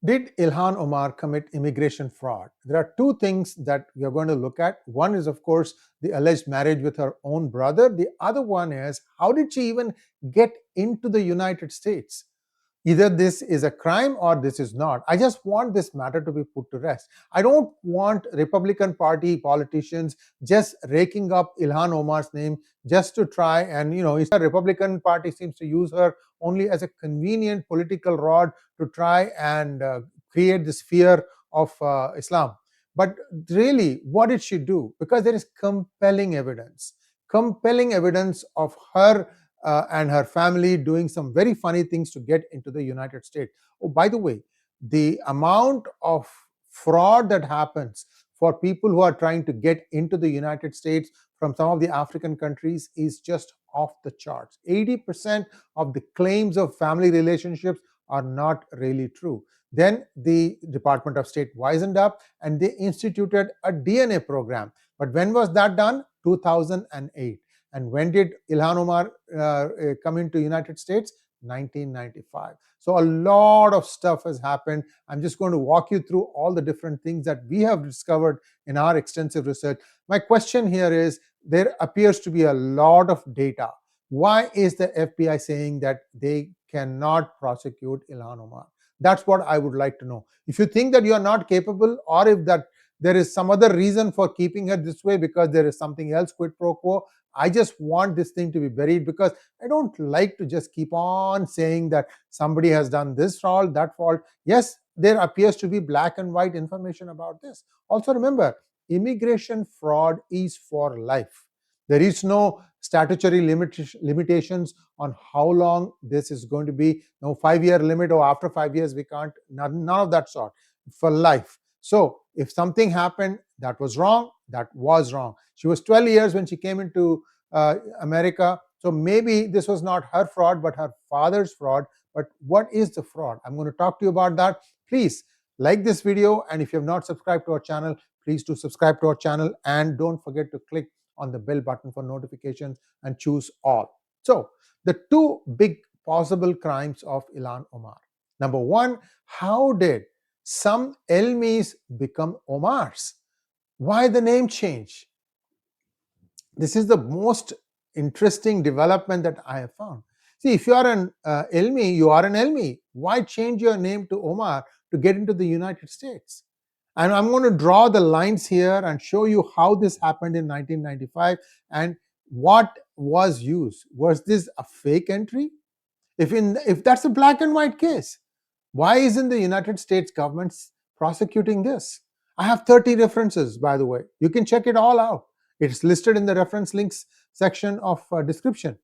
Did Ilhan Omar commit immigration fraud? There are two things that we are going to look at. One is, of course, the alleged marriage with her own brother. The other one is, how did she even get into the United States? Either this is a crime or this is not. I just want this matter to be put to rest. I don't want Republican Party politicians just raking up Ilhan Omar's name just to try and, the Republican Party seems to use her only as a convenient political rod to try and create this fear of Islam. But really, what did she do? Because there is compelling evidence of her and her family doing some very funny things to get into the United States. Oh, by the way, the amount of fraud that happens for people who are trying to get into the United States from some of the African countries is just off the charts. 80% of the claims of family relationships are not really true. Then the Department of State wisened up and they instituted a DNA program. But when was that done? 2008. And when did Ilhan Omar come into United States? 1995. So a lot of stuff has happened. I'm just going to walk you through all the different things that we have discovered in our extensive research. My question here is, there appears to be a lot of data. Why is the FBI saying that they cannot prosecute Ilhan Omar? That's what I would like to know. If you think that you are not capable, or if that there is some other reason for keeping her this way because there is something else, quid pro quo, I just want this thing to be buried, because I don't like to just keep on saying that somebody has done this fault, that fault. Yes, there appears to be black and white information about this. Also remember, immigration fraud is for life. There is no statutory limitations on how long this is going to be. No 5-year limit, or after 5 years we can't. None of that sort. For life. So if something happened that was wrong, that was wrong. She was 12 years when she came into America. So maybe this was not her fraud, but her father's fraud. But what is the fraud? I'm going to talk to you about that. Please like this video, and if you have not subscribed to our channel, please do subscribe to our channel, and don't forget to click on the bell button for notifications and choose all. So the two big possible crimes of Ilhan Omar. Number one, how did some Elmis become Omars? Why the name change? This is the most interesting development that I have found. See, if you are an Elmi, you are an Elmi. Why change your name to Omar to get into the United States? And I'm going to draw the lines here and show you how this happened in 1995 and what was used. Was this a fake entry? If that's a black and white case, why isn't the United States government prosecuting this? I have 30 references, by the way. You can check it all out. It's listed in the reference links section of description.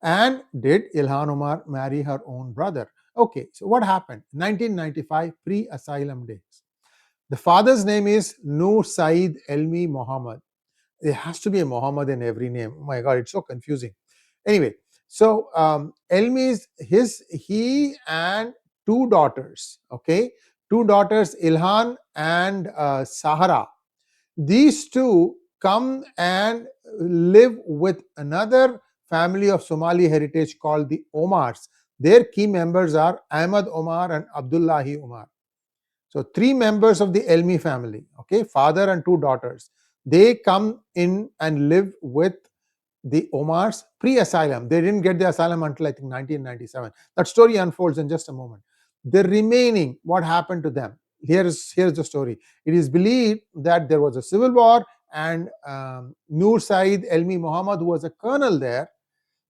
And did Ilhan Omar marry her own brother? Okay, so what happened? 1995, pre-asylum days. The father's name is 𝗔𝗠𝙑𝗍𝗔 Muhammad. There has to be a Muhammad in every name. Oh my God, it's so confusing. Anyway, so Elmis, he and two daughters, okay? Two daughters, Ilhan and Sahara. These two come and live with another family of Somali heritage called the Omars. Their key members are Ahmad Omar and Abdullahi Omar. So three members of the Elmi family, okay, father and two daughters. They come in and live with the Omars pre-asylum. They didn't get the asylum until I think 1997. That story unfolds in just a moment. The remaining, what happened to them? Here's the story. It is believed that there was a civil war, and 𝗔𝗠𝗑𝗙𝗍𝗔 Muhammad, who was a colonel there,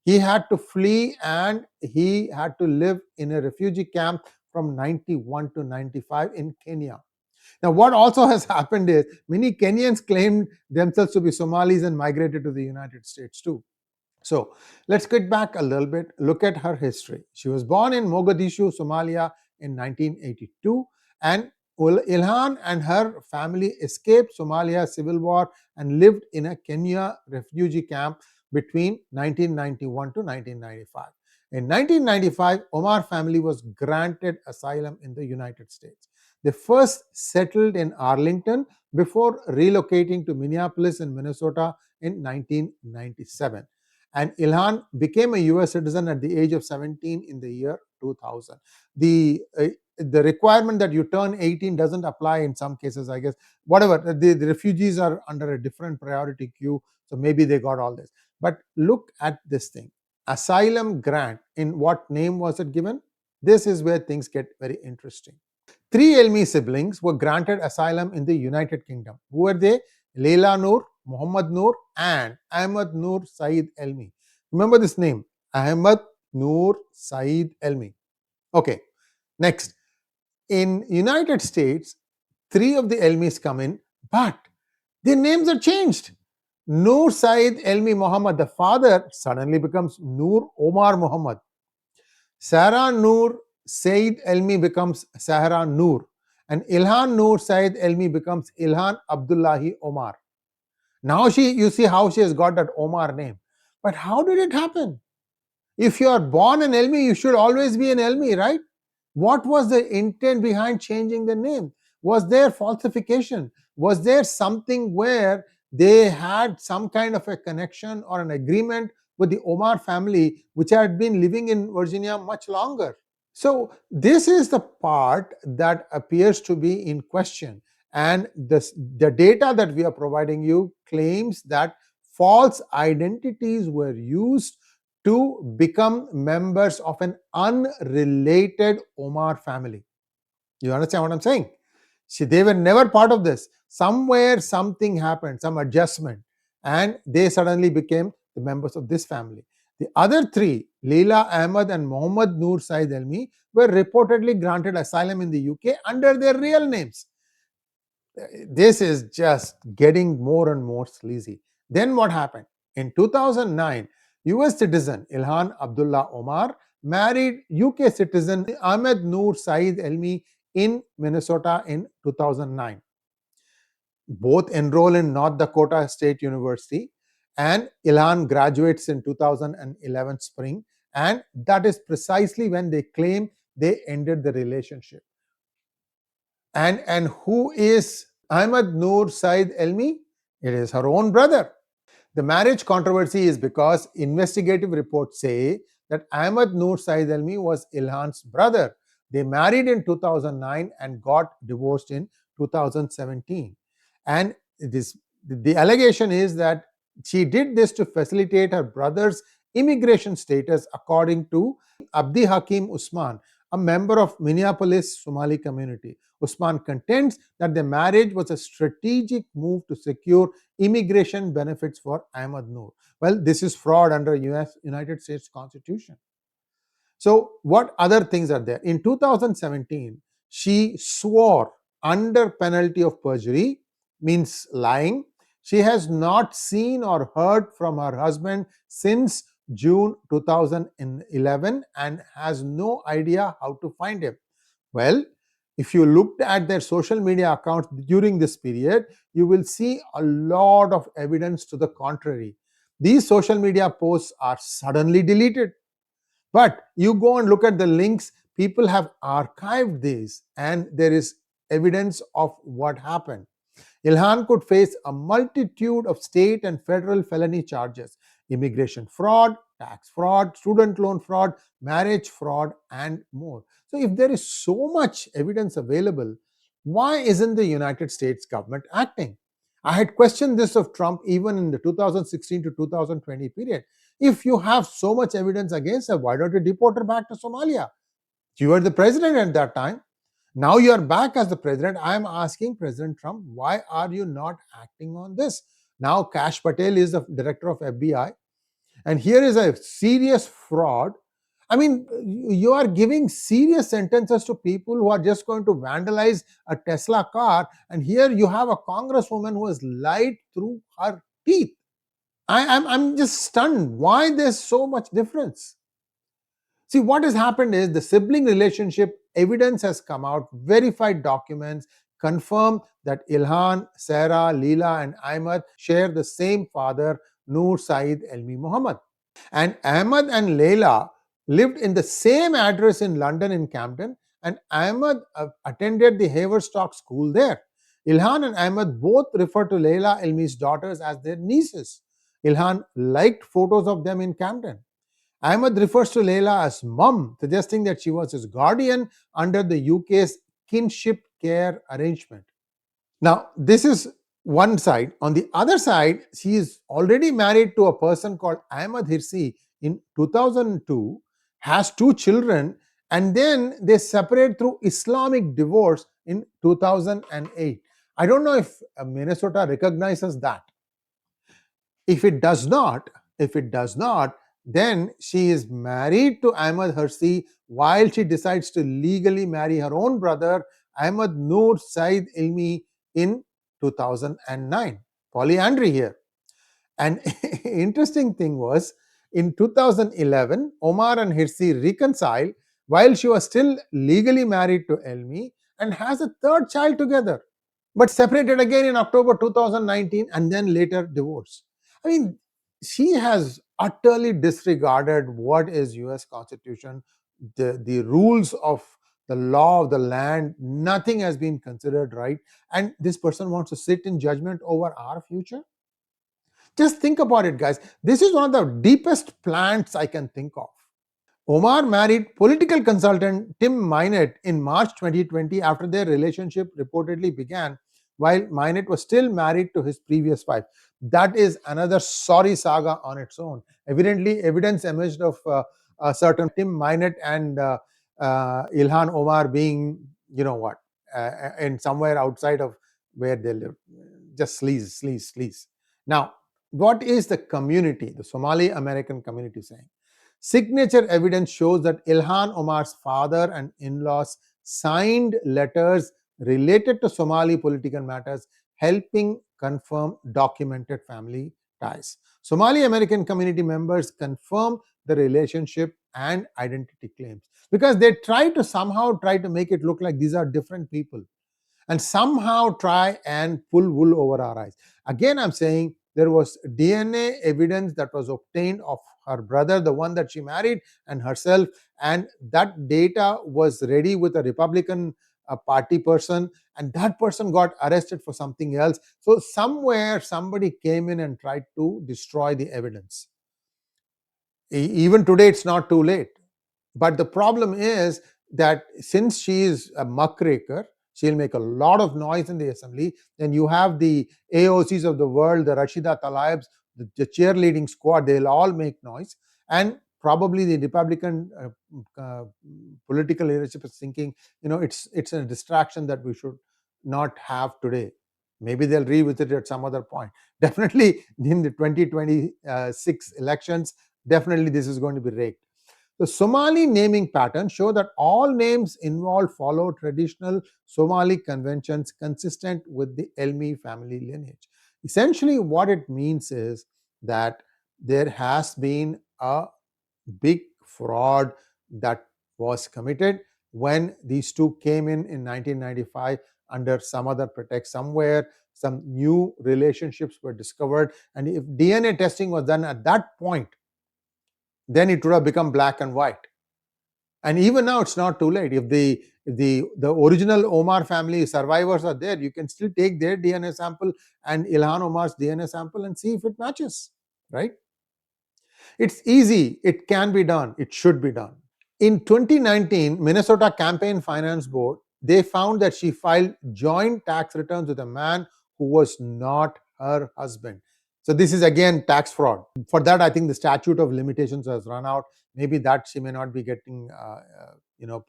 he had to flee and he had to live in a refugee camp from 91 to 95 in Kenya. Now, what also has happened is many Kenyans claimed themselves to be Somalis and migrated to the United States too. So let's get back a little bit, look at her history. She was born in Mogadishu, Somalia in 1982, and Ilhan and her family escaped Somalia civil war and lived in a Kenya refugee camp between 1991 to 1995. In 1995, Omar family was granted asylum in the United States. They first settled in Arlington before relocating to Minneapolis in Minnesota in 1997. and Ilhan became a US citizen at the age of 17 in the year 2000. The requirement that you turn 18 doesn't apply in some cases, I guess. Whatever, the refugees are under a different priority queue, so maybe they got all this. But look at this thing. Asylum grant, in what name was it given? This is where things get very interesting. 3 Elmis siblings were granted asylum in the United Kingdom. Who were they? Leila Noor, Muhammad Noor, and Ahmed Noor Saeed Elmi. Remember this name, Ahmed Noor Saeed Elmi. Okay, next. In United States, 3 of the Elmis come in, but their names are changed. Noor Saeed Elmi Muhammad, the father, suddenly becomes Noor Omar Muhammad. Sarah Noor Saeed Elmi becomes Sahra Noor, and Ilhan Noor Saeed Elmi becomes Ilhan Abdullahi Omar. Now you see how she has got that Omar name. But how did it happen? If you are born an Elmi, you should always be an Elmi, right? What was the intent behind changing the name? Was there falsification? Was there something where they had some kind of a connection or an agreement with the Omar family, which had been living in Virginia much longer? So this is the part that appears to be in question, and the data that we are providing you claims that false identities were used to become members of an unrelated Omar family. You understand what I'm saying? See, they were never part of this. Somewhere something happened, some adjustment, and they suddenly became the members of this family. The other 3, Leila Ahmed and Muhammad Noor Saeed Elmi, were reportedly granted asylum in the UK under their real names. This is just getting more and more sleazy. Then what happened? In 2009, US citizen Ilhan Abdullah Omar married UK citizen Ahmed Noor Saeed Elmi in Minnesota in 2009. Both enroll in North Dakota State University, and Ilhan graduates in 2011 spring, and that is precisely when they claim they ended the relationship. And who is Ahmed Noor Saeed Elmi? It is her own brother. The marriage controversy is because investigative reports say that Ahmed Noor Saeed Elmi was Ilhan's brother. They married in 2009 and got divorced in 2017. And the allegation is that she did this to facilitate her brother's immigration status, according to Abdi Hakim Usman, a member of Minneapolis Somali community. Usman contends that the marriage was a strategic move to secure immigration benefits for Ahmed Noor. Well, this is fraud under United States Constitution. So what other things are there? In 2017, she swore under penalty of perjury, means lying. She has not seen or heard from her husband since June 2011 and has no idea how to find him. Well, if you looked at their social media accounts during this period, you will see a lot of evidence to the contrary. These social media posts are suddenly deleted. But you go and look at the links, people have archived these, and there is evidence of what happened. Ilhan could face a multitude of state and federal felony charges: immigration fraud, tax fraud, student loan fraud, marriage fraud, and more. So if there is so much evidence available, why isn't the United States government acting? I had questioned this of Trump even in the 2016 to 2020 period. If you have so much evidence against her, why don't you deport her back to Somalia? You were the president at that time. Now you are back as the president. I am asking President Trump, why are you not acting on this? Now Kash Patel is the director of FBI, and here is a serious fraud. I mean, you are giving serious sentences to people who are just going to vandalize a Tesla car, and here you have a congresswoman who has lied through her teeth. I'm just stunned. Why there's so much difference? See, what has happened is the sibling relationship evidence has come out, verified documents confirm that Ilhan, Sarah, Leela, and Ahmed share the same father, Noor Saeed Elmi Muhammad. And Ahmed and Leila lived in the same address in London in Camden, and Ahmed attended the Haverstock school there. Ilhan and Ahmed both refer to Leila Elmi's daughters as their nieces. Ilhan liked photos of them in Camden. Ahmed refers to Layla as mum, suggesting that she was his guardian under the UK's kinship care arrangement. Now, this is one side. On the other side, she is already married to a person called Ahmed Hirsi in 2002, has 2 children, and then they separate through Islamic divorce in 2008. I don't know if Minnesota recognizes that. If it does not, then she is married to Ahmed Hirsi while she decides to legally marry her own brother, Ahmed 𝗟𝗏𝙗𝗍 in 2009. Polyandry here. And interesting thing was, in 2011, Omar and Hirsi reconciled while she was still legally married to Elmis and has a third child together, but separated again in October 2019 and then later divorced. I mean, she has utterly disregarded what is US Constitution, the rules of the law of the land. Nothing has been considered right. And this person wants to sit in judgment over our future. Just think about it, guys. This is one of the deepest plants I can think of. Omar married political consultant 𝗏𝗏𝗏 in March 2020 after their relationship reportedly began while 𝗏𝗏𝗏 was still married to his previous wife. That is another sorry saga on its own. Evidently, evidence emerged of a certain 𝗏𝗏𝗏 and Ilhan Omar being, in somewhere outside of where they live. Just sleaze. Now, what is the community, the Somali American community, saying? Signature evidence shows that Ilhan Omar's father and in-laws signed letters related to Somali political matters, helping confirm documented family ties. Somali American community members confirm the relationship and identity claims because they try to make it look like these are different people and somehow try and pull wool over our eyes. Again, I'm saying there was DNA evidence that was obtained of her brother, the one that she married, and herself, and that data was ready with a Republican party person, and that person got arrested for something else. So somewhere somebody came in and tried to destroy the evidence. Even today, it's not too late. But the problem is that since she is a muckraker, she'll make a lot of noise in the assembly. Then you have the AOCs of the world, the Rashida Tlaibs, the cheerleading squad, they'll all make noise. And probably the Republican political leadership is thinking, it's a distraction that we should not have today. Maybe they'll revisit it at some other point. Definitely in the 2026 elections, definitely this is going to be raked. The Somali naming pattern show that all names involved follow traditional Somali conventions consistent with the Elmis family lineage. Essentially, what it means is that there has been a big fraud that was committed when these two came in 1995 under some other pretext. Somewhere, some new relationships were discovered, and if DNA testing was done at that point, then it would have become black and white. And even now, it's not too late. If the original Omar family survivors are there, you can still take their DNA sample and Ilhan Omar's DNA sample and see if it matches, right? It's easy. It can be done. It should be done. In 2019, Minnesota Campaign Finance Board, they found that she filed joint tax returns with a man who was not her husband. So this is again tax fraud. For that, I think the statute of limitations has run out. Maybe that she may not be getting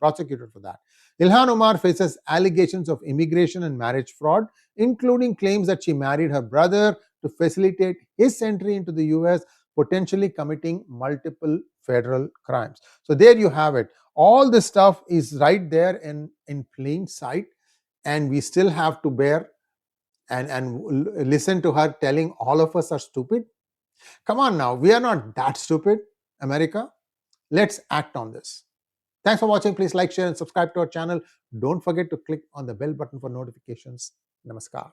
prosecuted for that. Ilhan Omar faces allegations of immigration and marriage fraud, including claims that she married her brother to facilitate his entry into the US, potentially committing multiple federal crimes. So there you have it. All this stuff is right there in plain sight, and we still have to bear and listen to her telling all of us are stupid. Come on now, we are not that stupid, America. Let's act on this. Thanks for watching. Please like, share, and subscribe to our channel. Don't forget to click on the bell button for notifications. Namaskar.